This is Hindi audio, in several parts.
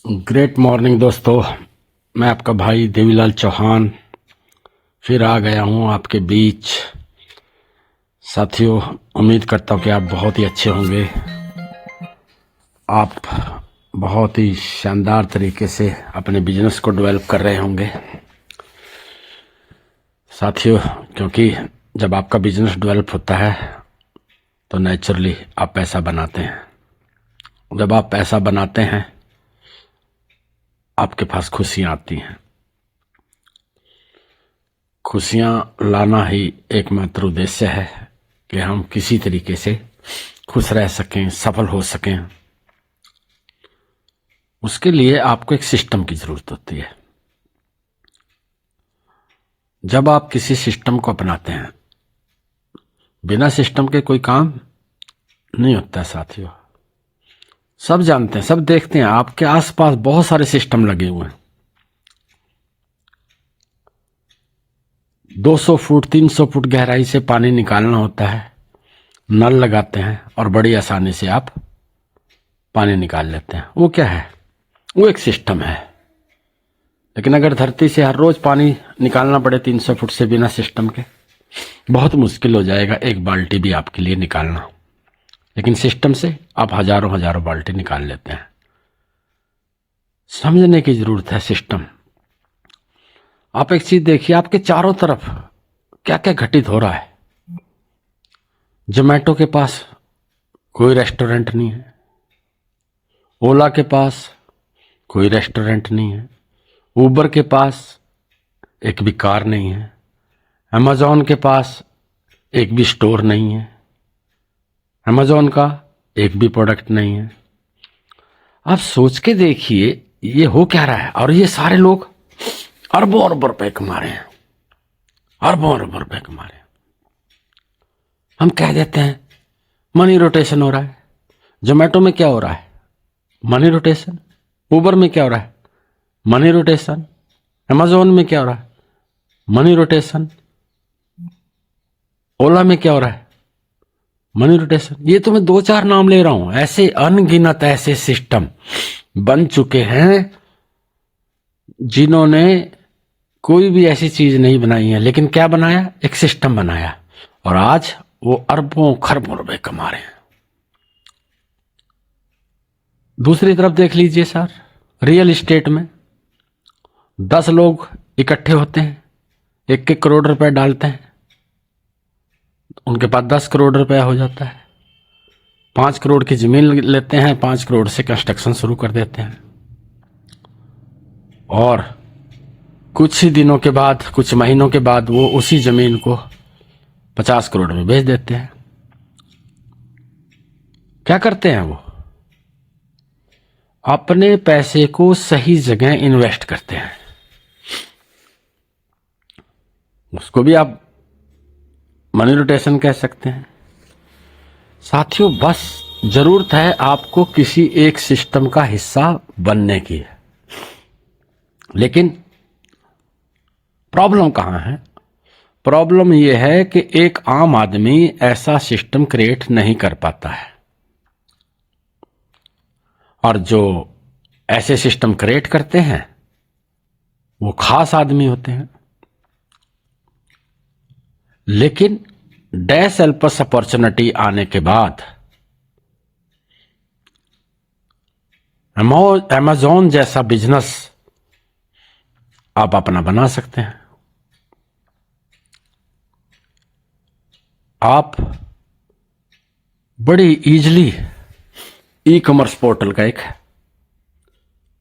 ग्रेट मॉर्निंग दोस्तों। मैं आपका भाई देवीलाल चौहान फिर आ गया हूँ आपके बीच। साथियों, उम्मीद करता हूँ कि आप बहुत ही अच्छे होंगे। आप बहुत ही शानदार तरीके से अपने बिजनेस को डेवलप कर रहे होंगे साथियों, क्योंकि जब आपका बिजनेस डेवलप होता है तो नेचुरली आप पैसा बनाते हैं। जब आप पैसा बनाते हैं आपके पास खुशियां आती हैं। खुशियां लाना ही एकमात्र उद्देश्य है कि हम किसी तरीके से खुश रह सकें, सफल हो सकें। उसके लिए आपको एक सिस्टम की जरूरत होती है। जब आप किसी सिस्टम को अपनाते हैं, बिना सिस्टम के कोई काम नहीं होता साथियों। सब जानते हैं, सब देखते हैं, आपके आसपास बहुत सारे सिस्टम लगे हुए हैं। 200 फुट 300 फुट गहराई से पानी निकालना होता है, नल लगाते हैं और बड़ी आसानी से आप पानी निकाल लेते हैं। वो क्या है? वो एक सिस्टम है। लेकिन अगर धरती से हर रोज पानी निकालना पड़े 300 फुट से बिना सिस्टम के, बहुत मुश्किल हो जाएगा एक बाल्टी भी आपके लिए निकालना। लेकिन सिस्टम से आप हजारों हजारों बाल्टी निकाल लेते हैं। समझने की जरूरत है सिस्टम। आप एक चीज देखिए, आपके चारों तरफ क्या क्या घटित हो रहा है। जोमैटो के पास कोई रेस्टोरेंट नहीं है, ओला के पास कोई रेस्टोरेंट नहीं है, उबर के पास एक भी कार नहीं है, अमेजॉन के पास एक भी स्टोर नहीं है, अमेजॉन का एक भी प्रोडक्ट नहीं है। आप सोच के देखिए ये हो क्या रहा है। और ये सारे लोग अरबों अरबों रुपए कमा रहे हैं, अरबों अरबों रुपए कमा रहे हैं। हम कह देते हैं मनी रोटेशन हो रहा है। जोमैटो में क्या हो रहा है? Money rotation. उबर में क्या हो रहा है? Money rotation. अमेजोन में क्या हो रहा है? Money rotation. ओला में क्या हो रहा है? Money rotation. ये तो मैं 2-4 नाम ले रहा हूं। ऐसे अनगिनत ऐसे सिस्टम बन चुके हैं जिन्होंने कोई भी ऐसी चीज नहीं बनाई है, लेकिन क्या बनाया? एक सिस्टम बनाया। और आज वो अरबों खरबों रुपए कमा रहे हैं। दूसरी तरफ देख लीजिए सर, रियल एस्टेट में 10 लोग इकट्ठे होते हैं, 1-1 करोड़ रुपए डालते हैं, उनके पास 10 करोड़ रुपया हो जाता है। 5 करोड़ की जमीन लेते हैं, 5 करोड़ से कंस्ट्रक्शन शुरू कर देते हैं। और कुछ ही दिनों के बाद, कुछ महीनों के बाद वो उसी जमीन को 50 करोड़ में बेच देते हैं। क्या करते हैं? वो अपने पैसे को सही जगह इन्वेस्ट करते हैं। उसको भी आप मनी रोटेशन कह सकते हैं साथियों। बस जरूरत है आपको किसी एक सिस्टम का हिस्सा बनने की। लेकिन प्रॉब्लम कहां है? प्रॉब्लम यह है कि एक आम आदमी ऐसा सिस्टम क्रिएट नहीं कर पाता है। और जो ऐसे सिस्टम क्रिएट करते हैं वो खास आदमी होते हैं। लेकिन डैश एल्पस अपॉर्चुनिटी आने के बाद अमेजॉन जैसा बिजनेस आप अपना बना सकते हैं। आप बड़ी इजीली ई कॉमर्स पोर्टल का एक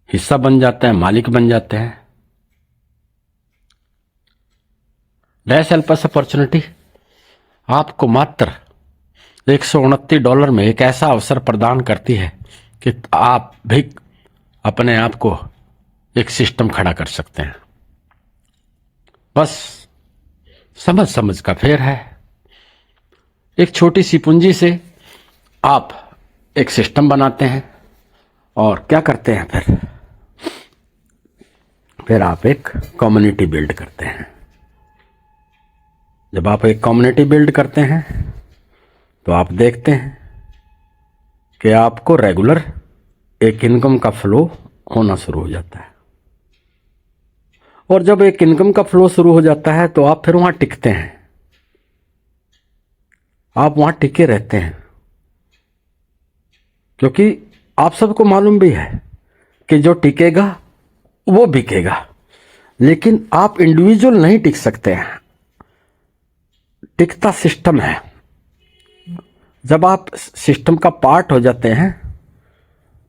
हिस्सा बन जाते हैं, मालिक बन जाते हैं। डैश एल्पस अपॉर्चुनिटी आपको मात्र $129 में एक ऐसा अवसर प्रदान करती है कि आप भी अपने आप को एक सिस्टम खड़ा कर सकते हैं। बस समझ समझ का फेर है। एक छोटी सी पूंजी से आप एक सिस्टम बनाते हैं और क्या करते हैं? फिर आप एक कम्युनिटी बिल्ड करते हैं। जब आप एक कम्युनिटी बिल्ड करते हैं तो आप देखते हैं कि आपको रेगुलर एक इनकम का फ्लो होना शुरू हो जाता है। और जब एक इनकम का फ्लो शुरू हो जाता है तो आप फिर वहां टिकते हैं, आप वहां टिके रहते हैं, क्योंकि आप सबको मालूम भी है कि जो टिकेगा वो बिकेगा। लेकिन आप इंडिविजुअल नहीं टिक सकते हैं, टिकता सिस्टम है। जब आप सिस्टम का पार्ट हो जाते हैं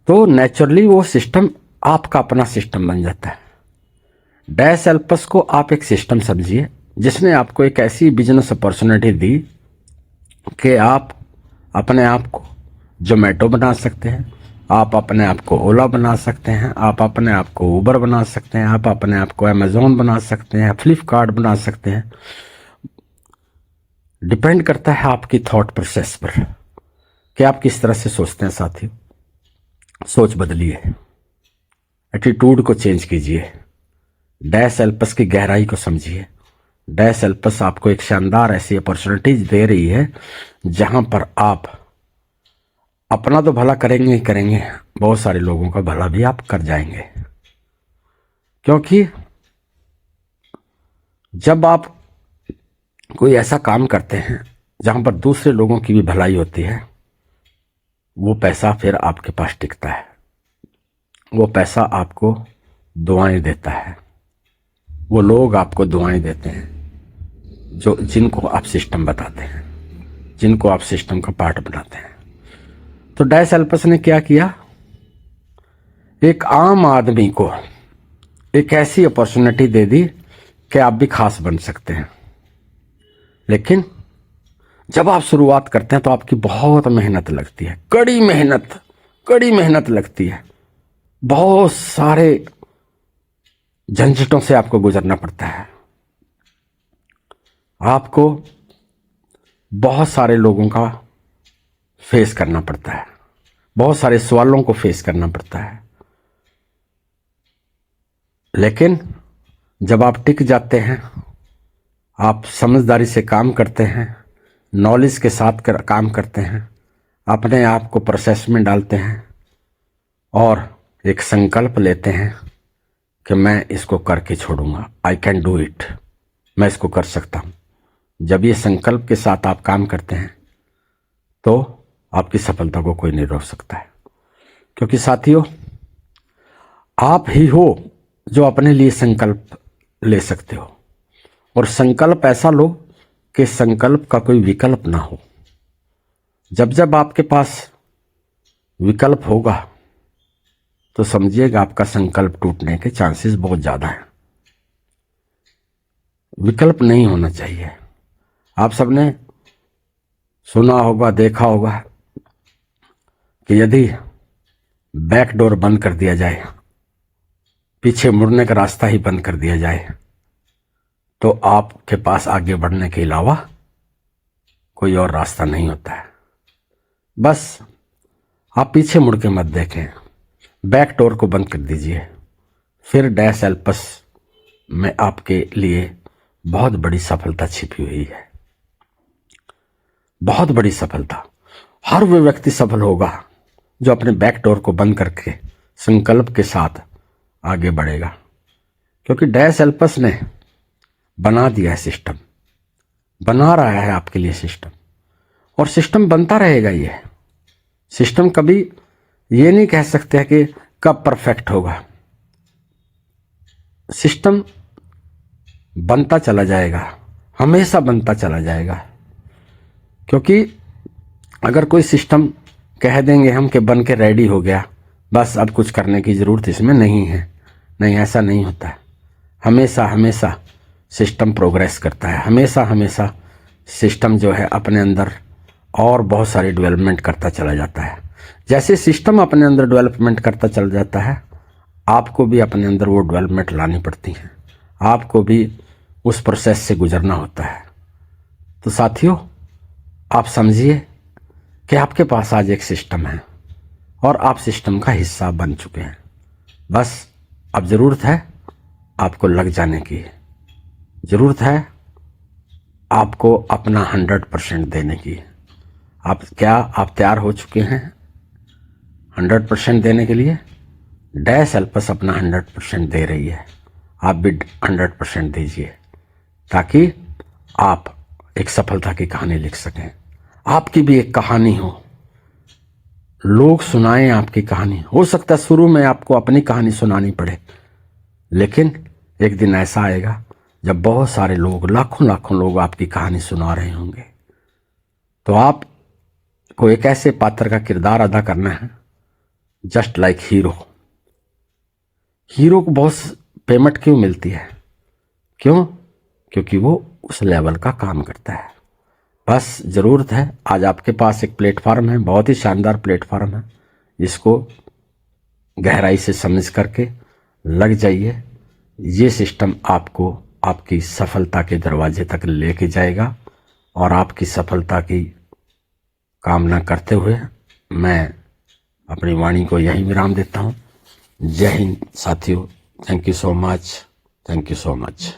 तो नेचुरली वो सिस्टम आपका अपना सिस्टम बन जाता है। डैश एल्पस को आप एक सिस्टम समझिए जिसने आपको एक ऐसी बिजनेस अपॉर्चुनिटी दी कि आप अपने आप को जोमेटो बना सकते हैं, आप अपने आप को ओला बना सकते हैं, आप अपने आप को उबर बना सकते हैं, आप अपने आप को अमेजोन बना सकते हैं, फ्लिपकार्ट बना सकते हैं। डिपेंड करता है आपकी थॉट प्रोसेस पर कि आप किस तरह से सोचते हैं। साथियों, सोच बदलिए, एटीट्यूड को चेंज कीजिए, डैश एल्पस की गहराई को समझिए। डैश एल्पस आपको एक शानदार ऐसी अपॉर्चुनिटीज दे रही है जहां पर आप अपना तो भला करेंगे ही करेंगे, बहुत सारे लोगों का भला भी आप कर जाएंगे। क्योंकि जब आप कोई ऐसा काम करते हैं जहां पर दूसरे लोगों की भी भलाई होती है, वो पैसा फिर आपके पास टिकता है, वो पैसा आपको दुआएं देता है, वो लोग आपको दुआएं देते हैं जो जिनको आप सिस्टम बताते हैं, जिनको आप सिस्टम का पार्ट बनाते हैं। तो डैश एल्पस ने क्या किया, एक आम आदमी को एक ऐसी अपॉर्चुनिटी दे दी कि आप भी खास बन सकते हैं। लेकिन जब आप शुरुआत करते हैं तो आपकी बहुत मेहनत लगती है, कड़ी मेहनत लगती है, बहुत सारे झंझटों से आपको गुजरना पड़ता है, आपको बहुत सारे लोगों का फेस करना पड़ता है, बहुत सारे सवालों को फेस करना पड़ता है। लेकिन जब आप टिक जाते हैं, आप समझदारी से काम करते हैं, नॉलेज के साथ काम करते हैं, अपने आप को प्रोसेस में डालते हैं और एक संकल्प लेते हैं कि मैं इसको करके छोड़ूंगा, आई कैन डू इट, मैं इसको कर सकता हूं। जब ये संकल्प के साथ आप काम करते हैं तो आपकी सफलता को कोई नहीं रोक सकता है। क्योंकि साथियों, आप ही हो जो अपने लिए संकल्प ले सकते हो, और संकल्प ऐसा लो कि संकल्प का कोई विकल्प ना हो। जब जब आपके पास विकल्प होगा तो समझिएगा आपका संकल्प टूटने के चांसेस बहुत ज्यादा हैं। विकल्प नहीं होना चाहिए। आप सबने सुना होगा, देखा होगा कि यदि बैक डोर बंद कर दिया जाए, पीछे मुड़ने का रास्ता ही बंद कर दिया जाए, तो आपके पास आगे बढ़ने के अलावा कोई और रास्ता नहीं होता है। बस आप पीछे मुड़ के मत देखें, बैक डोर को बंद कर दीजिए, फिर डैश एल्पस में आपके लिए बहुत बड़ी सफलता छिपी हुई है, बहुत बड़ी सफलता। हर वो व्यक्ति सफल होगा जो अपने बैक डोर को बंद करके संकल्प के साथ आगे बढ़ेगा। क्योंकि डैश एल्पस ने बना दिया है सिस्टम, बना रहा है आपके लिए सिस्टम, और सिस्टम बनता रहेगा। ये सिस्टम कभी ये नहीं कह सकते कि कब परफेक्ट होगा, सिस्टम बनता चला जाएगा, हमेशा बनता चला जाएगा। क्योंकि अगर कोई सिस्टम कह देंगे हम कि बन के रेडी हो गया, बस अब कुछ करने की जरूरत इसमें नहीं है, नहीं, ऐसा नहीं होता है। हमेशा हमेशा सिस्टम प्रोग्रेस करता है, हमेशा हमेशा सिस्टम जो है अपने अंदर और बहुत सारी डेवलपमेंट करता चला जाता है। जैसे सिस्टम अपने अंदर डेवलपमेंट करता चला जाता है, आपको भी अपने अंदर वो डेवलपमेंट लानी पड़ती है, आपको भी उस प्रोसेस से गुजरना होता है। तो साथियों, आप समझिए कि आपके पास आज एक सिस्टम है और आप सिस्टम का हिस्सा बन चुके हैं। बस अब जरूरत है आपको लग जाने की, जरूरत है आपको अपना 100% देने की। आप तैयार हो चुके हैं 100% देने के लिए? डैश एल्पस अपना 100% दे रही है, आप भी 100% दीजिए ताकि आप एक सफलता की कहानी लिख सकें। आपकी भी एक कहानी हो, लोग सुनाएं आपकी कहानी। हो सकता है शुरू में आपको अपनी कहानी सुनानी पड़े, लेकिन एक दिन ऐसा आएगा जब बहुत सारे लोग, लाखों लाखों लोग आपकी कहानी सुना रहे होंगे। तो आपको एक ऐसे पात्र का किरदार अदा करना है जस्ट लाइक हीरो। हीरो को बहुत पेमेंट क्यों मिलती है? क्यों? क्योंकि वो उस लेवल का काम करता है। बस जरूरत है, आज आपके पास एक प्लेटफॉर्म है, बहुत ही शानदार प्लेटफॉर्म है, जिसको गहराई से समझ करके लग जाइए। ये सिस्टम आपको आपकी सफलता के दरवाजे तक लेके जाएगा। और आपकी सफलता की कामना करते हुए मैं अपनी वाणी को यहीं विराम देता हूँ। जय हिंद साथियों, thank you so much, thank you so much.